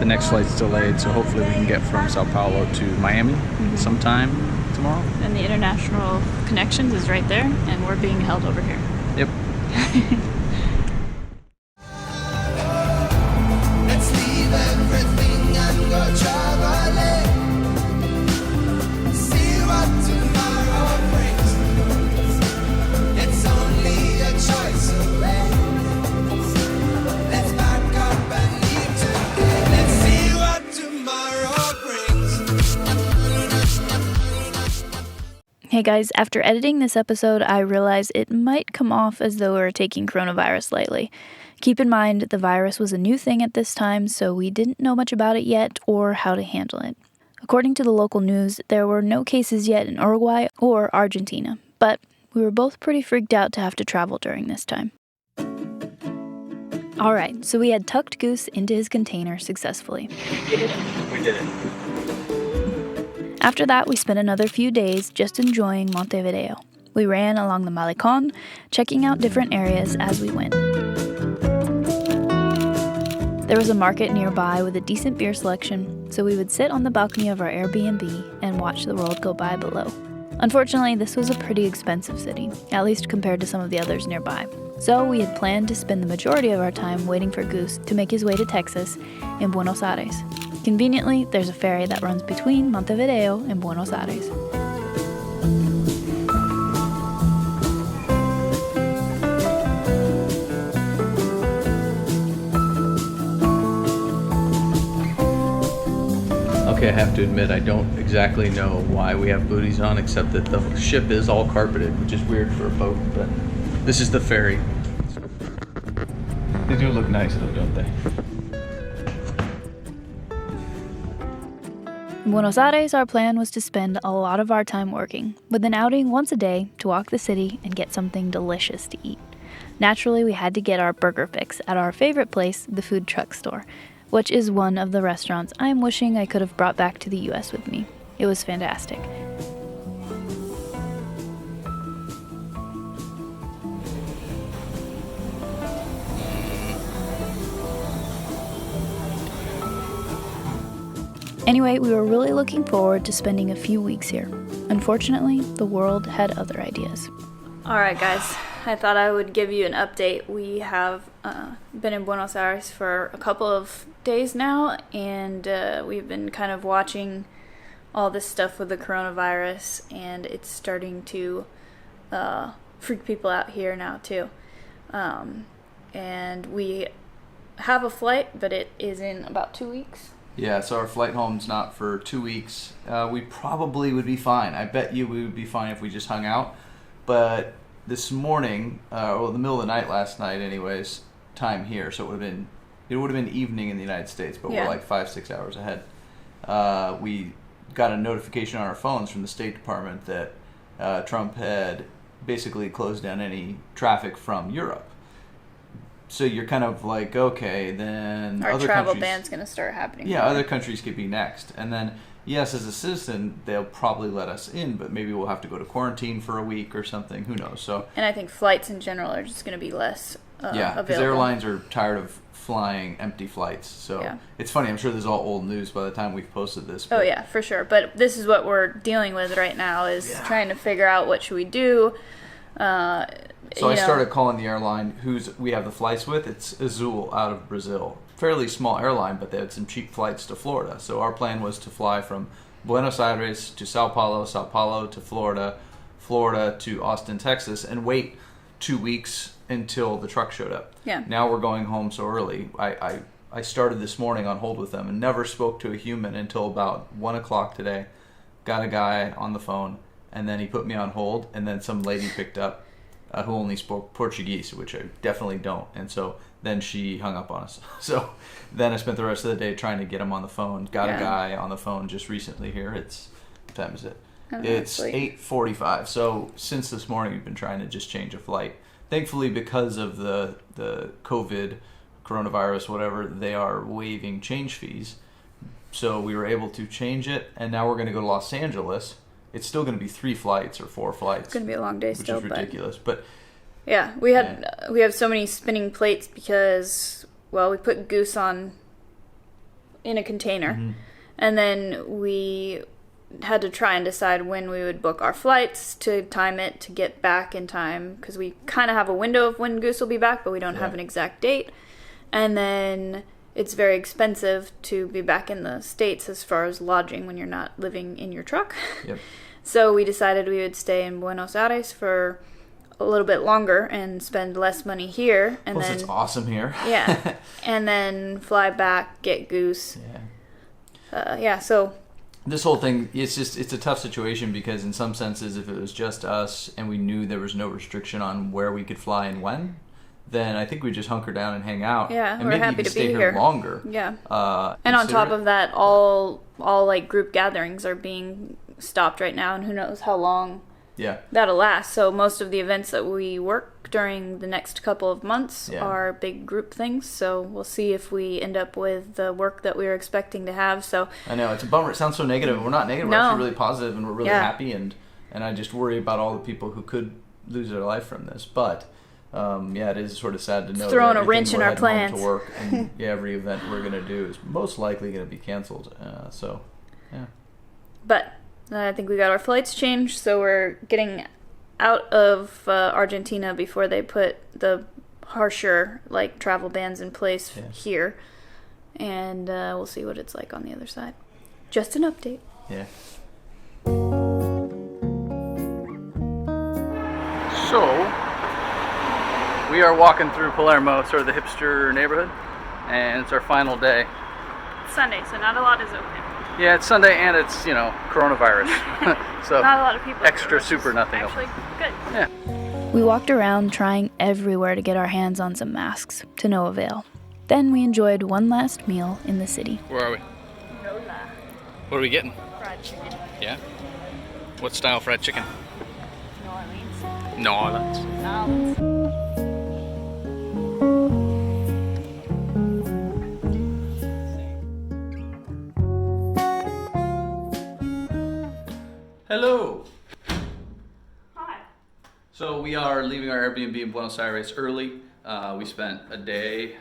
the next flight's delayed, so hopefully we can get from Sao Paulo to Miami sometime tomorrow. And the international connections is right there, and we're being held over here. Yep. Let's leave everything and go traveling. See what tomorrow brings. It's only a choice away. Let's back up and leave today. Let's see what tomorrow brings. Hey guys, after editing this episode, I realized it might come off as though we were taking coronavirus lightly. Keep in mind, the virus was a new thing at this time, so we didn't know much about it yet or how to handle it. According to the local news, there were no cases yet in Uruguay or Argentina, but we were both pretty freaked out to have to travel during this time. Alright, so we had tucked Goose into his container successfully. We did it. After that, we spent another few days just enjoying Montevideo. We ran along the Malecon, checking out different areas as we went. There was a market nearby with a decent beer selection, so we would sit on the balcony of our Airbnb and watch the world go by below. Unfortunately, this was a pretty expensive city, at least compared to some of the others nearby. So we had planned to spend the majority of our time waiting for Goose to make his way to Texas in Buenos Aires. Conveniently, there's a ferry that runs between Montevideo and Buenos Aires. Okay, I have to admit, I don't exactly know why we have booties on, except that the ship is all carpeted, which is weird for a boat, but this is the ferry. They do look nice though, don't they? In Buenos Aires, our plan was to spend a lot of our time working, with an outing once a day to walk the city and get something delicious to eat. Naturally, we had to get our burger fix at our favorite place, the food truck store, which is one of the restaurants I'm wishing I could have brought back to the US with me. It was fantastic. Anyway, we were really looking forward to spending a few weeks here. Unfortunately, the world had other ideas. Alright guys, I thought I would give you an update. We have been in Buenos Aires for a couple of days now, and we've been kind of watching all this stuff with the coronavirus, and it's starting to freak people out here now too. And we have a flight, but it is in about 2 weeks. Yeah, so our flight home's not for 2 weeks. We probably would be fine. I bet you we would be fine if we just hung out. But this morning, the middle of the night last night anyways, time here, so it would have been evening in the United States, but we're like 5-6 hours ahead. We got a notification on our phones from the State Department that Trump had basically closed down any traffic from Europe. So you're kind of like, okay, then Our other travel countries, ban's going to start happening. yeah, other countries could be next. And then, yes, as a citizen, they'll probably let us in, but maybe we'll have to go to quarantine for a week or something. Who knows? So, And I think flights in general are just going to be less yeah, because available. airlines are tired of flying empty flights. So Yeah. It's funny. I'm sure this is all old news by the time we've posted this. Oh yeah, for sure. But this is what we're dealing with right now, is trying to figure out what should we do. So I started calling the airline we have the flights with. It's Azul out of Brazil. Fairly small airline, but they had some cheap flights to Florida. So our plan was to fly from Buenos Aires to Sao Paulo, Sao Paulo to Florida, Florida to Austin, Texas, and wait 2 weeks until the truck showed up. Yeah. Now we're going home so early. I started this morning on hold with them and never spoke to a human until about 1 o'clock today. Got a guy on the phone, and then he put me on hold, and then some lady picked up who only spoke Portuguese, which I definitely don't. And so then she hung up on us. So then I spent the rest of the day trying to get him on the phone. Got a guy on the phone just recently here. What time is it? It's 8:45. So since this morning, we've been trying to just change a flight. Thankfully, because of the COVID, coronavirus, whatever, they are waiving change fees. So we were able to change it, and now we're going to go to Los Angeles. It's still going to be 3 flights or 4 flights. It's going to be a long day still, which is ridiculous. But yeah, we have so many spinning plates because, well, we put Goose on in a container. And then we had to try and decide when we would book our flights to time it to get back in time, because we kind of have a window of when Goose will be back, but we don't have an exact date. And then it's very expensive to be back in the States as far as lodging when you're not living in your truck. So we decided we would stay in Buenos Aires for a little bit longer and spend less money here. And Plus, then it's awesome here. And then fly back, get Goose. So this whole thing, it's a tough situation, because in some senses, if it was just us and we knew there was no restriction on where we could fly and when, then I think we just hunker down and hang out. And we're maybe happy even to stay be here here longer. And on top of that, all like group gatherings are being stopped right now, and who knows how long that'll last. So most of the events that we work during the next couple of months are big group things. So we'll see if we end up with the work that we were expecting to have. So I know it's a bummer. It sounds so negative. We're not negative. We're actually really positive, and we're really happy. And I just worry about all the people who could lose their life from this. But it is sort of sad to know throwing that a wrench in our plans. To work, and every event we're going to do is most likely going to be canceled. But I think we got our flights changed, so we're getting out of Argentina before they put the harsher like travel bans in place here, and we'll see what it's like on the other side. Just an update. So we are walking through Palermo, sort of the hipster neighborhood, and it's our final day. It's Sunday, so not a lot is open. Yeah, it's Sunday, and it's, coronavirus. So not a lot of people. Extra super nothing. Actually, good. Yeah. We walked around trying everywhere to get our hands on some masks, to no avail. Then we enjoyed one last meal in the city. Where are we? Nola. What are we getting? Fried chicken. Yeah? What style fried chicken? New Orleans. New Orleans. Hello. Hi. So we are leaving our Airbnb in Buenos Aires early. We spent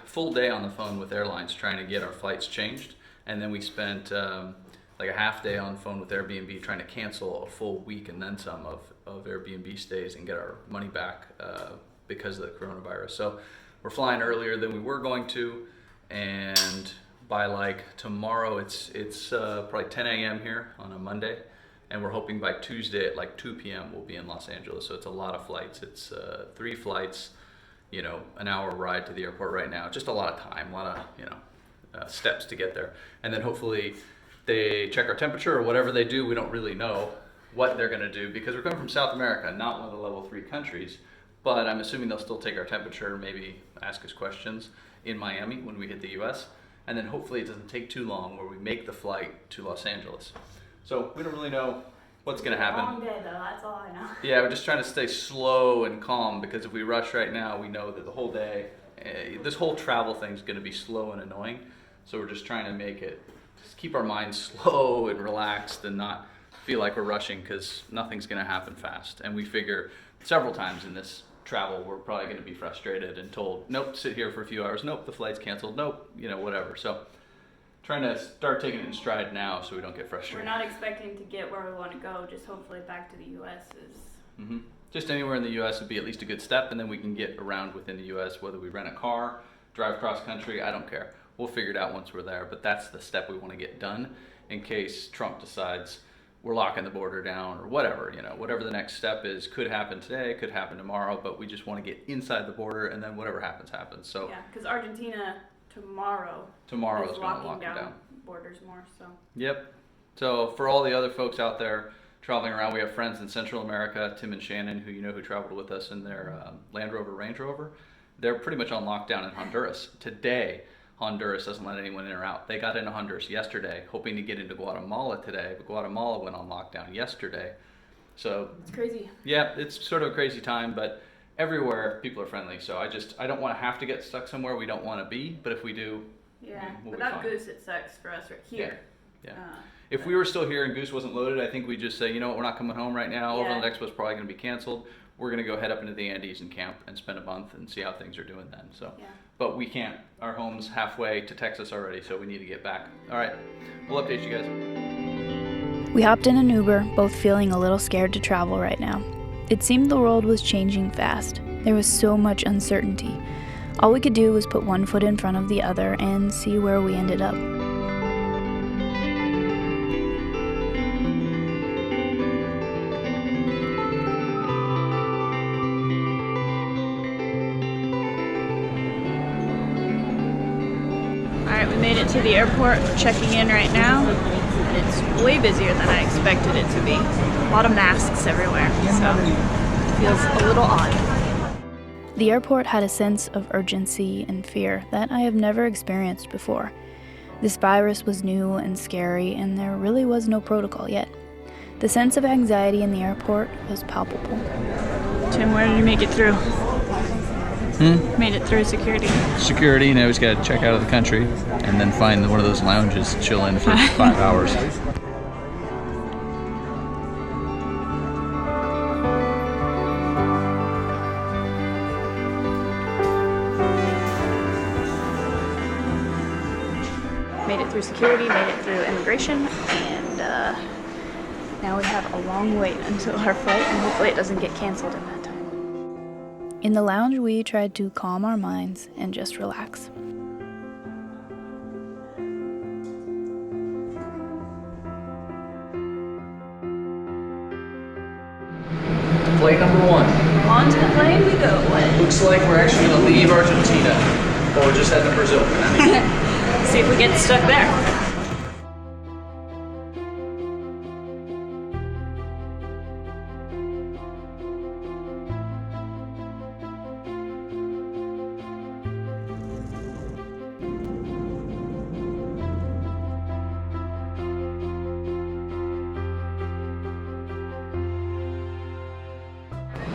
full day on the phone with airlines trying to get our flights changed. And then we spent like a half day on the phone with Airbnb trying to cancel a full week and then some of Airbnb stays and get our money back because of the coronavirus. So we're flying earlier than we were going to, and by like tomorrow it's probably 10 a.m. here on a Monday. And we're hoping by Tuesday at like 2 p.m. we'll be in Los Angeles. So it's a lot of flights. It's 3 flights, an hour ride to the airport right now. Just a lot of time, a lot of, steps to get there. And then hopefully they check our temperature or whatever they do. We don't really know what they're going to do because we're coming from South America, not one of the level 3 countries. But I'm assuming they'll still take our temperature, maybe ask us questions in Miami when we hit the U.S. And then hopefully it doesn't take too long where we make the flight to Los Angeles. So we don't really know what's going to happen. Long day though, that's all I know. Yeah, we're just trying to stay slow and calm, because if we rush right now, we know that the whole day, this whole travel thing is going to be slow and annoying. So we're just trying to just keep our minds slow and relaxed and not feel like we're rushing, because nothing's going to happen fast. And we figure several times in this travel, we're probably going to be frustrated and told, nope, sit here for a few hours. Nope, the flight's canceled. Nope, whatever. So trying to start taking it in stride now so we don't get frustrated. We're not expecting to get where we want to go, just hopefully back to the U.S. is... Just anywhere in the U.S. would be at least a good step, and then we can get around within the U.S., whether we rent a car, drive cross country, I don't care. We'll figure it out once we're there, but that's the step we want to get done in case Trump decides we're locking the border down or whatever, whatever the next step is. Could happen today, could happen tomorrow, but we just want to get inside the border, and then whatever happens, happens. So yeah, because Argentina tomorrow is going to lock down borders more. So yep. So for all the other folks out there traveling around, we have friends in Central America, Tim and Shannon, who traveled with us in their Land Rover, Range Rover. They're pretty much on lockdown in Honduras today. Honduras doesn't let anyone in or out. They got into Honduras yesterday, hoping to get into Guatemala today, but Guatemala went on lockdown yesterday. So it's crazy. Yeah, it's sort of a crazy time, but everywhere people are friendly. So I don't want to have to get stuck somewhere we don't want to be, but if we do, we'll without Goose, it sucks for us right here. Yeah. If we were still here and Goose wasn't loaded, I think we'd just say, you know what, we're not coming home right now. Yeah. Overland Expo is probably going to be canceled. we're gonna go head up into the Andes and camp and spend a month and see how things are doing then. So, Yeah. but we can't. Our home's halfway to Texas already, so we need to get back. All right, we'll update you guys. We hopped in an Uber, both feeling a little scared to travel right now. It seemed the world was changing fast. There was so much uncertainty. All we could do was put one foot in front of the other and see where we ended up. Alright, we made it to the airport, checking in right now. And it's way busier than I expected it to be. A lot of masks everywhere, so it feels a little odd. The airport had a sense of urgency and fear that I have never experienced before. This virus was new and scary, and there really was no protocol yet. The sense of anxiety in the airport was palpable. Tim, where did you make it through? Made it through security. Security, now we just gotta check out of the country and then find one of those lounges, chill in for 5 hours. Made it through security, made it through immigration, and now we have a long wait until our flight, and hopefully it doesn't get canceled in that time. In the lounge, we tried to calm our minds and just relax. Flight number 1. On to the plane we go. Looks like we're actually gonna leave Argentina, but we're just heading to Brazil. See if we get stuck there.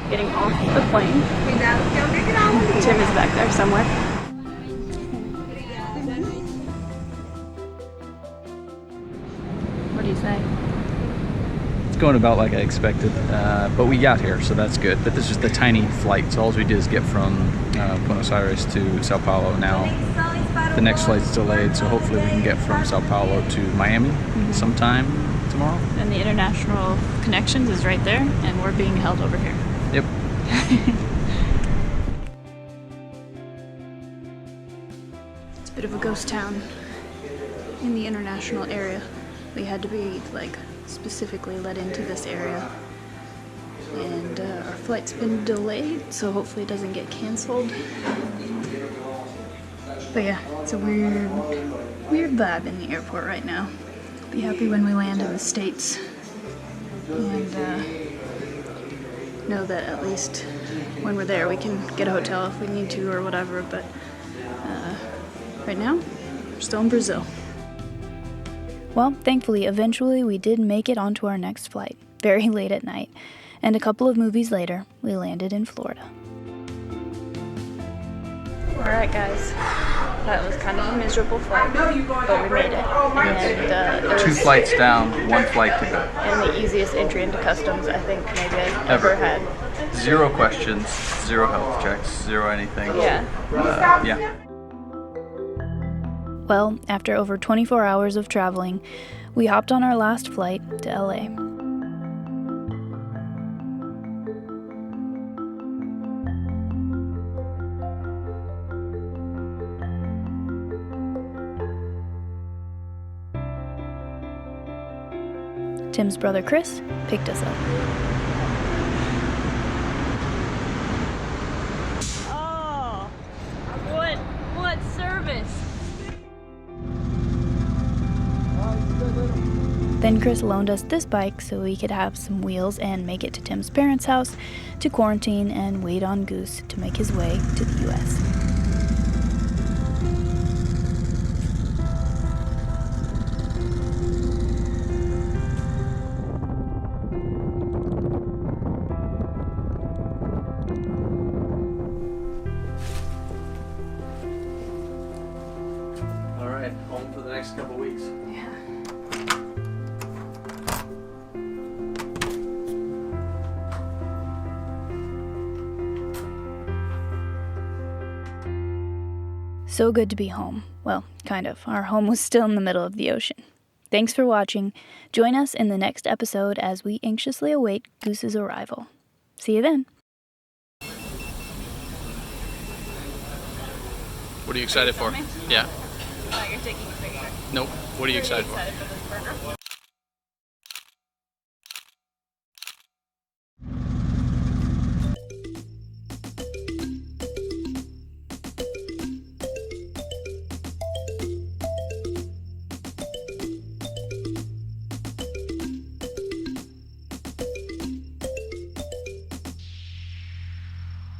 Getting off the plane. Tim is back there somewhere. What do you say? It's going about like I expected, but we got here, so that's good. But this is the tiny flight, so all we did is get from Buenos Aires to Sao Paulo. Now the next flight's delayed, so hopefully we can get from Sao Paulo to Miami sometime tomorrow. And the international connections is right there, and we're being held over here. Yep. It's a bit of a ghost town in the international area. We had to be like specifically let into this area, and our flight's been delayed, so hopefully it doesn't get canceled. But yeah, it's a weird vibe in the airport right now. Be happy when we land in the States, and know that at least when we're there we can get a hotel if we need to or whatever, but right now we're still in Brazil. Well, thankfully, eventually we did make it onto our next flight, very late at night, and a couple of movies later, we landed in Florida. Alright guys, that was kind of a miserable flight, but we made it. And it 2 was flights down, 1 flight to go. and the easiest entry into customs I think maybe I've ever had. 0 questions, 0 health checks, 0 anything. Yeah. Yeah. Well, after over 24 hours of traveling, we hopped on our last flight to LA. Tim's brother Chris picked us up. Oh, what service? Then Chris loaned us this bike so we could have some wheels and make it to Tim's parents' house to quarantine and wait on Goose to make his way to the U.S. All right, home for the next couple weeks. Yeah. So good to be home. Well, kind of. Our home was still in the middle of the ocean. Thanks for watching. Join us in the next episode as we anxiously await Goose's arrival. See you then. What are you excited for? Yeah. You're taking a picture. Nope. What are you excited for? Excited for this burger.